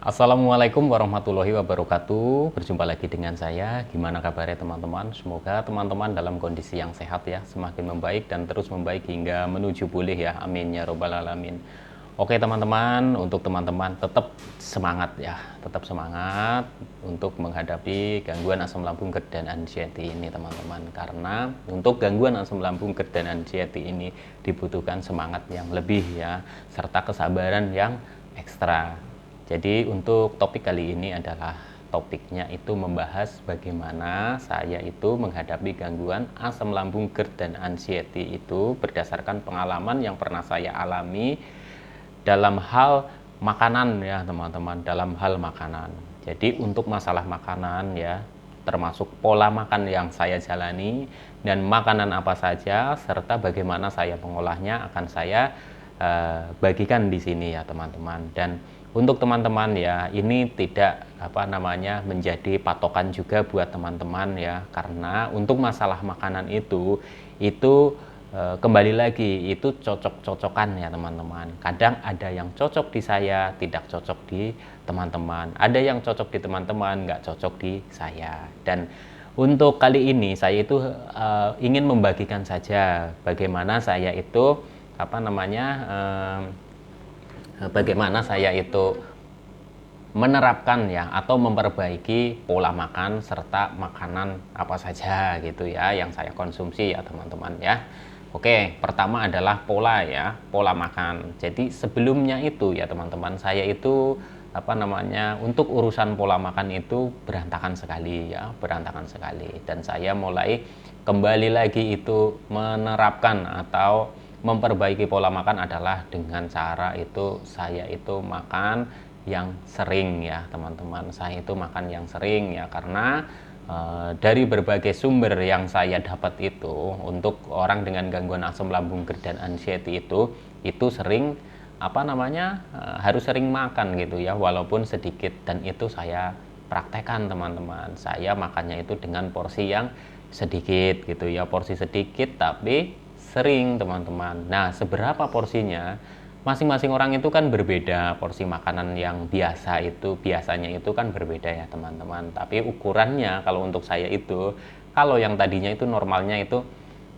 Assalamualaikum warahmatullahi wabarakatuh. Berjumpa lagi dengan saya. Gimana kabarnya teman-teman? Semoga teman-teman dalam kondisi yang sehat ya, semakin membaik dan terus membaik hingga menuju pulih ya. Amin ya robbal alamin. Oke teman-teman, untuk teman-teman tetap semangat ya, tetap semangat untuk menghadapi gangguan asam lambung GERD dan anxiety ini teman-teman. Karena untuk gangguan asam lambung GERD dan anxiety ini dibutuhkan semangat yang lebih ya, serta kesabaran yang ekstra. Jadi untuk topik kali ini adalah topiknya itu membahas bagaimana saya itu menghadapi gangguan asam lambung GERD dan anxiety itu berdasarkan pengalaman yang pernah saya alami dalam hal makanan ya teman-teman, dalam hal makanan. Jadi untuk masalah makanan ya, termasuk pola makan yang saya jalani dan makanan apa saja serta bagaimana saya mengolahnya akan saya bagikan di sini ya teman-teman. Dan untuk teman-teman ya, ini tidak menjadi patokan juga buat teman-teman ya, karena untuk masalah makanan itu kembali lagi itu cocok-cocokan ya teman-teman. Kadang ada yang cocok di saya, tidak cocok di teman-teman. Ada yang cocok di teman-teman, nggak cocok di saya. Dan untuk kali ini saya itu ingin membagikan saja bagaimana saya itu bagaimana saya itu menerapkan ya atau memperbaiki pola makan serta makanan apa saja gitu ya yang saya konsumsi ya teman-teman ya. Oke, pertama adalah pola ya, pola makan. Jadi sebelumnya itu ya teman-teman, saya itu untuk urusan pola makan itu berantakan sekali ya, berantakan sekali. Dan saya mulai kembali lagi itu menerapkan atau memperbaiki pola makan adalah dengan cara itu saya itu makan yang sering ya teman-teman. Saya itu makan yang sering ya karena dari berbagai sumber yang saya dapat itu untuk orang dengan gangguan asam lambung GERD dan anxiety itu sering harus sering makan gitu ya walaupun sedikit, dan itu saya praktekkan teman-teman. Saya makannya itu dengan porsi yang sedikit gitu ya, porsi sedikit tapi sering teman-teman. Nah, seberapa porsinya masing-masing orang itu kan berbeda. Porsi makanan yang biasanya itu kan berbeda ya teman-teman, tapi ukurannya kalau untuk saya itu, kalau yang tadinya itu normalnya itu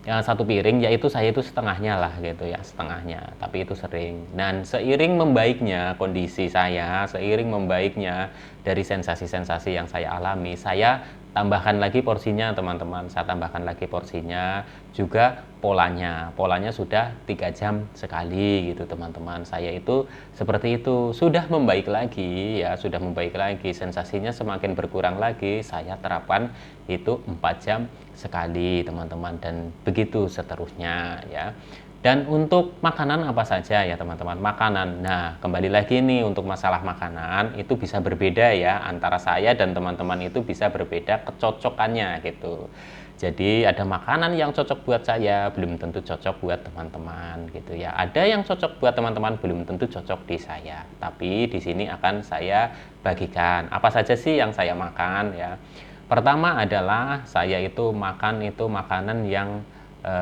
ya satu piring, yaitu saya itu setengahnya lah gitu ya, setengahnya, tapi itu sering. Dan seiring membaiknya kondisi saya, seiring membaiknya dari sensasi-sensasi yang saya alami, saya tambahkan lagi porsinya teman-teman. Saya tambahkan lagi porsinya, juga polanya sudah 3 jam sekali gitu teman-teman. Saya itu seperti itu, sudah membaik lagi ya, sudah membaik lagi, sensasinya semakin berkurang lagi, saya terapkan itu 4 jam sekali teman-teman, dan begitu seterusnya ya. Dan untuk makanan apa saja ya teman-teman, makanan, nah kembali lagi nih, untuk masalah makanan itu bisa berbeda ya, antara saya dan teman-teman itu bisa berbeda kecocokannya gitu. Jadi ada makanan yang cocok buat saya, belum tentu cocok buat teman-teman gitu ya. Ada yang cocok buat teman-teman, belum tentu cocok di saya. Tapi di sini akan saya bagikan apa saja sih yang saya makan ya. Pertama adalah saya itu makan itu makanan yang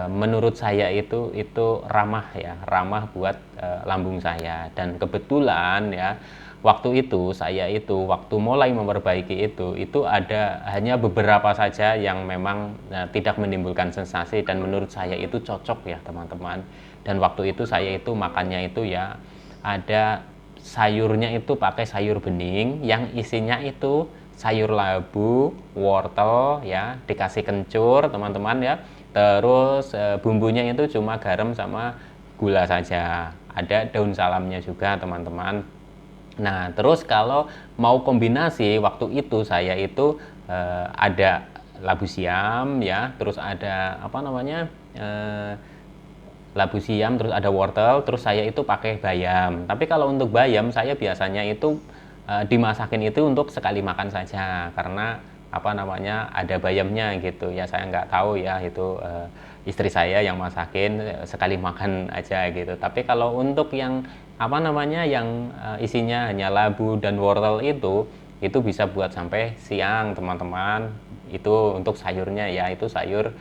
menurut saya itu ramah ya, ramah buat lambung saya. Dan kebetulan ya, waktu mulai memperbaiki itu ada hanya beberapa saja yang memang tidak menimbulkan sensasi dan menurut saya itu cocok ya teman-teman. Dan waktu itu saya itu makannya itu ya, ada sayurnya itu pakai sayur bening yang isinya itu sayur labu, wortel ya, dikasih kencur teman-teman ya. Terus bumbunya itu cuma garam sama gula saja. Ada daun salamnya juga teman-teman. Nah, terus kalau mau kombinasi, waktu itu saya itu ada labu siam ya, terus ada labu siam, terus ada wortel, terus saya itu pakai bayam. Tapi kalau untuk bayam saya biasanya itu dimasakin itu untuk sekali makan saja, karena ada bayamnya gitu ya. Saya nggak tahu ya, itu istri saya yang masakin, sekali makan aja gitu. Tapi kalau untuk yang isinya hanya labu dan wortel itu bisa buat sampai siang teman-teman. Itu untuk sayurnya ya, itu sayur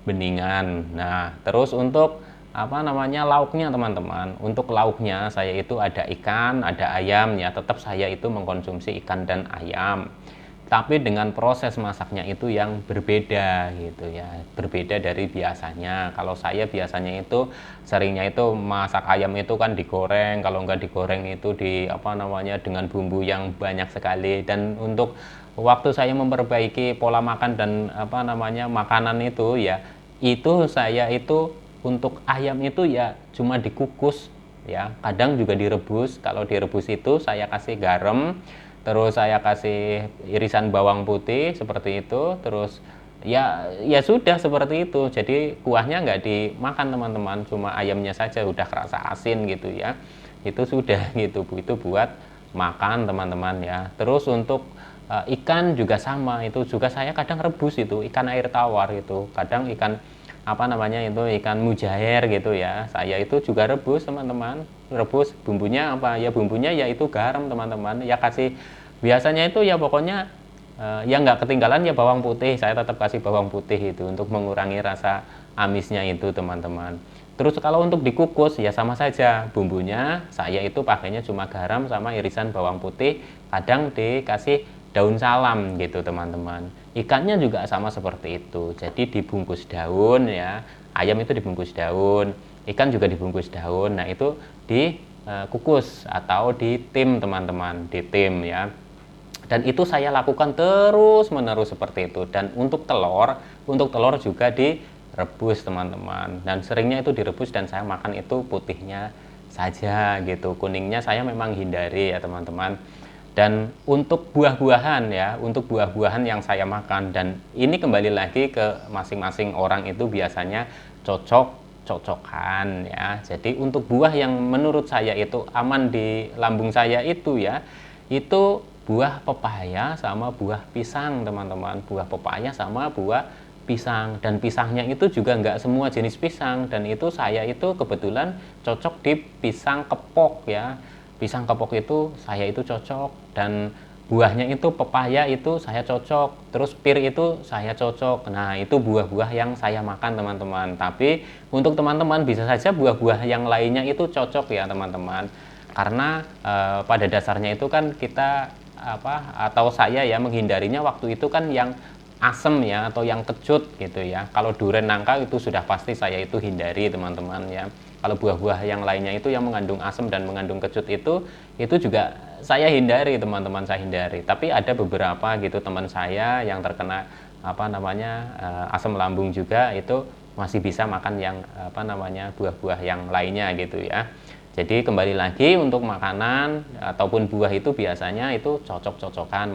beningan. Nah, terus untuk apa namanya lauknya teman-teman. Untuk lauknya saya itu ada ikan, ada ayam ya. Tetap saya itu mengkonsumsi ikan dan ayam. Tapi dengan proses masaknya itu yang berbeda gitu ya. Berbeda dari biasanya. Kalau saya biasanya itu seringnya itu masak ayam itu kan digoreng, kalau nggak digoreng itu di apa namanya dengan bumbu yang banyak sekali. Dan untuk waktu saya memperbaiki pola makan dan apa namanya makanan itu ya, itu saya itu untuk ayam itu ya cuma dikukus ya, kadang juga direbus. Kalau direbus itu saya kasih garam, terus saya kasih irisan bawang putih seperti itu, terus ya sudah seperti itu. Jadi kuahnya nggak dimakan teman-teman, cuma ayamnya saja udah kerasa asin gitu ya, itu sudah gitu Bu, itu buat makan teman-teman ya. Terus untuk ikan juga sama, itu juga saya kadang rebus, itu ikan air tawar, itu kadang ikan apa namanya itu ikan mujair gitu ya, saya itu juga rebus teman-teman. Rebus bumbunya apa ya, bumbunya yaitu garam teman-teman ya, kasih biasanya itu ya pokoknya yang nggak ketinggalan ya bawang putih, saya tetap kasih bawang putih itu untuk mengurangi rasa amisnya itu teman-teman. Terus kalau untuk dikukus ya sama saja, bumbunya saya itu pakainya cuma garam sama irisan bawang putih, kadang dikasih daun salam gitu teman-teman. Ikannya juga sama seperti itu, jadi dibungkus daun ya, ayam itu dibungkus daun, ikan juga dibungkus daun. Nah itu dikukus atau ditim teman-teman, ditim ya. Dan itu saya lakukan terus menerus seperti itu. Dan untuk telur juga direbus teman-teman, dan seringnya itu direbus dan saya makan itu putihnya saja gitu, kuningnya saya memang hindari ya teman-teman. Dan untuk buah-buahan ya, untuk buah-buahan yang saya makan, dan ini kembali lagi ke masing-masing orang itu biasanya cocok-cocokan ya. Jadi untuk buah yang menurut saya itu aman di lambung saya itu ya, itu buah pepaya sama buah pisang teman-teman. Buah pepaya sama buah pisang, dan pisangnya itu juga nggak semua jenis pisang, dan itu saya itu kebetulan cocok di pisang kepok ya. Pisang kepok itu saya itu cocok, dan buahnya itu pepaya itu saya cocok, terus pir itu saya cocok. Nah itu buah-buah yang saya makan teman-teman. Tapi untuk teman-teman bisa saja buah-buah yang lainnya itu cocok ya teman-teman, karena pada dasarnya itu kan kita apa, atau saya ya menghindarinya waktu itu kan yang asem ya, atau yang kecut gitu ya. Kalau durian nangka itu sudah pasti saya itu hindari teman-teman ya. Kalau buah-buah yang lainnya itu yang mengandung asam dan mengandung kecut itu juga saya hindari teman-teman, saya hindari. Tapi ada beberapa gitu teman saya yang terkena apa namanya asam lambung juga, itu masih bisa makan yang apa namanya buah-buah yang lainnya gitu ya. Jadi kembali lagi untuk makanan ataupun buah itu biasanya itu cocok-cocokan,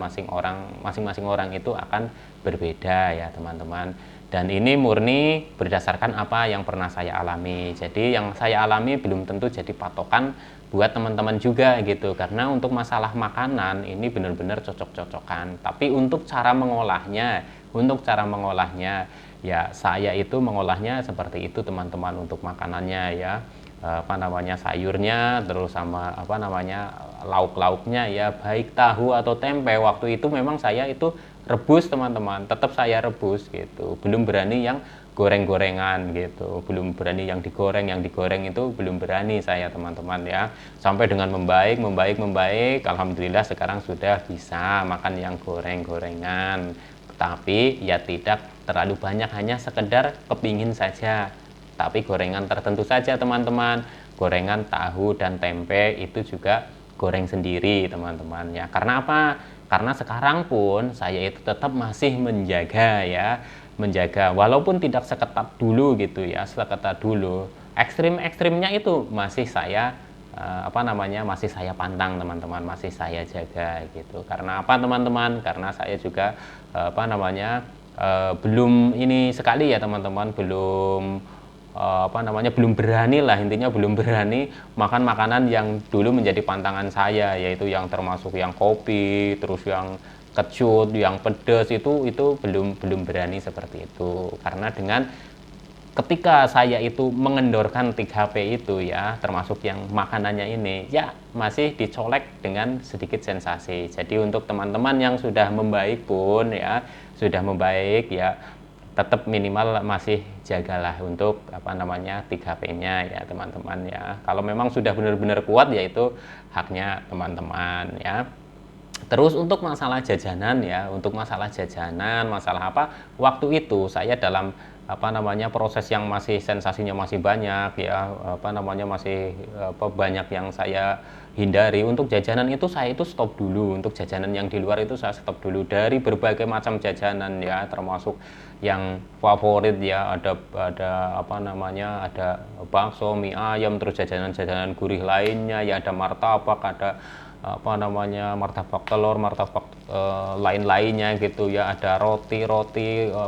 masing-masing orang itu akan berbeda ya teman-teman. Dan ini murni berdasarkan apa yang pernah saya alami. Jadi yang saya alami belum tentu jadi patokan buat teman-teman juga gitu. Karena untuk masalah makanan ini benar-benar cocok-cocokan. Tapi untuk cara mengolahnya ya saya itu mengolahnya seperti itu teman-teman untuk makanannya ya. Apa namanya sayurnya, terus sama apa namanya lauk-lauknya ya, baik tahu atau tempe, waktu itu memang saya itu rebus teman-teman, tetap saya rebus gitu, belum berani yang goreng-gorengan gitu, belum berani yang digoreng itu belum berani saya teman-teman ya. Sampai dengan membaik, alhamdulillah sekarang sudah bisa makan yang goreng-gorengan, tapi ya tidak terlalu banyak, hanya sekedar kepingin saja. Tapi gorengan tertentu saja teman-teman, gorengan tahu dan tempe itu juga goreng sendiri teman-teman ya. Karena apa? Karena sekarang pun saya itu tetap masih menjaga walaupun tidak seketat dulu gitu ya, seketat dulu. Ekstrimnya itu masih saya apa namanya masih saya pantang teman-teman, masih saya jaga gitu. Karena apa teman-teman? Karena saya juga apa namanya belum ini sekali ya teman-teman, apa namanya belum berani lah, intinya belum berani makan makanan yang dulu menjadi pantangan saya, yaitu yang termasuk yang kopi, terus yang kecut, yang pedas, itu belum berani seperti itu. Karena dengan ketika saya itu mengendorkan 3P itu ya, termasuk yang makanannya ini ya masih dicolek dengan sedikit sensasi. Jadi untuk teman-teman yang sudah membaik pun ya, sudah membaik ya, tetap minimal masih jagalah untuk 3P-nya ya teman-teman ya. Kalau memang sudah benar-benar kuat ya itu haknya teman-teman ya. Terus untuk masalah jajanan ya, untuk masalah jajanan, masalah waktu itu saya dalam proses yang masih sensasinya masih banyak ya, masih banyak yang saya hindari. Untuk jajanan itu saya itu stop dulu, untuk jajanan yang di luar itu saya stop dulu dari berbagai macam jajanan ya, termasuk yang favorit ya, ada ada bakso, mie ayam, terus jajanan-jajanan gurih lainnya ya, ada martabak, ada martabak telur, martabak lain-lainnya gitu ya, ada roti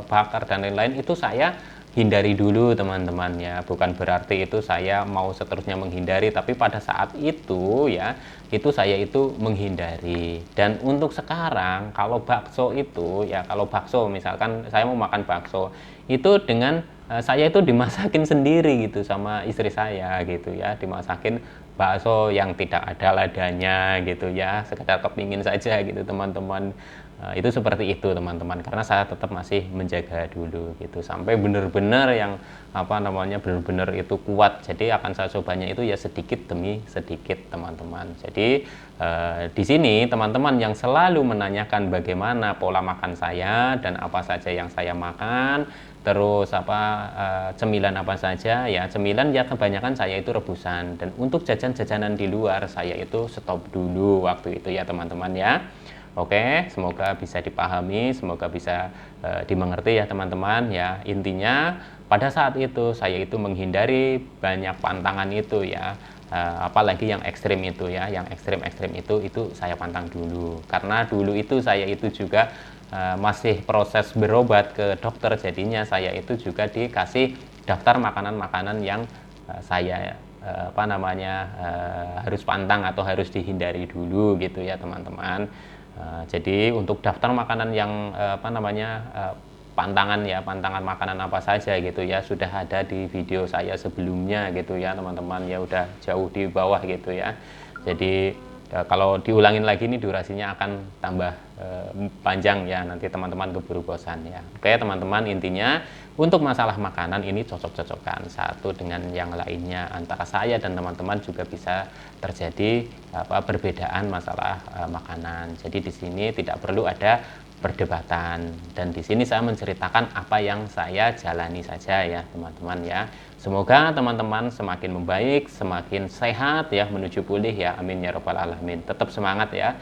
bakar dan lain-lain. Itu saya hindari dulu teman-teman ya, bukan berarti itu saya mau seterusnya menghindari, tapi pada saat itu ya itu saya itu menghindari. Dan untuk sekarang kalau bakso itu ya, kalau bakso misalkan saya mau makan bakso itu dengan saya itu dimasakin sendiri gitu sama istri saya gitu ya, dimasakin bakso yang tidak ada ladanya gitu ya, sekedar kepingin saja gitu teman-teman. Itu seperti itu teman-teman, karena saya tetap masih menjaga dulu gitu sampai benar-benar yang benar-benar itu kuat. Jadi akan saya cobanya itu ya sedikit demi sedikit teman-teman. Jadi di sini teman-teman yang selalu menanyakan bagaimana pola makan saya dan apa saja yang saya makan, terus cemilan apa saja ya, cemilan ya kebanyakan saya itu rebusan, dan untuk jajan-jajanan di luar saya itu stop dulu waktu itu ya teman-teman ya. Oke, semoga bisa dipahami, semoga bisa dimengerti ya teman-teman ya. Intinya pada saat itu saya itu menghindari banyak pantangan itu ya, apalagi yang ekstrim itu ya, yang ekstrim-ekstrim itu saya pantang dulu, karena dulu itu saya itu juga masih proses berobat ke dokter, jadinya saya itu juga dikasih daftar makanan-makanan yang saya harus pantang atau harus dihindari dulu gitu ya teman-teman. Jadi untuk daftar makanan yang pantangan ya, pantangan makanan apa saja gitu ya, sudah ada di video saya sebelumnya gitu ya teman-teman ya, udah jauh di bawah gitu ya. Jadi kalau diulangin lagi nih durasinya akan tambah panjang ya, nanti teman-teman keburu bosan ya. Oke teman-teman, intinya untuk masalah makanan ini cocok-cocokan satu dengan yang lainnya, antara saya dan teman-teman juga bisa terjadi perbedaan masalah makanan. Jadi di sini tidak perlu ada perdebatan, dan di sini saya menceritakan apa yang saya jalani saja ya teman-teman ya. Semoga teman-teman semakin membaik, semakin sehat ya, menuju pulih ya, amin ya robbal alamin. Tetap semangat ya.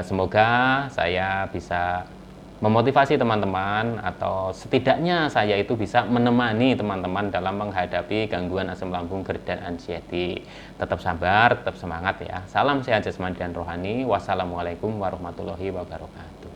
Semoga saya bisa memotivasi teman-teman, atau setidaknya saya itu bisa menemani teman-teman dalam menghadapi gangguan asam lambung, GERD dan anxiety. Tetap sabar, tetap semangat ya. Salam sehat jasmani dan rohani. Wassalamualaikum warahmatullahi wabarakatuh.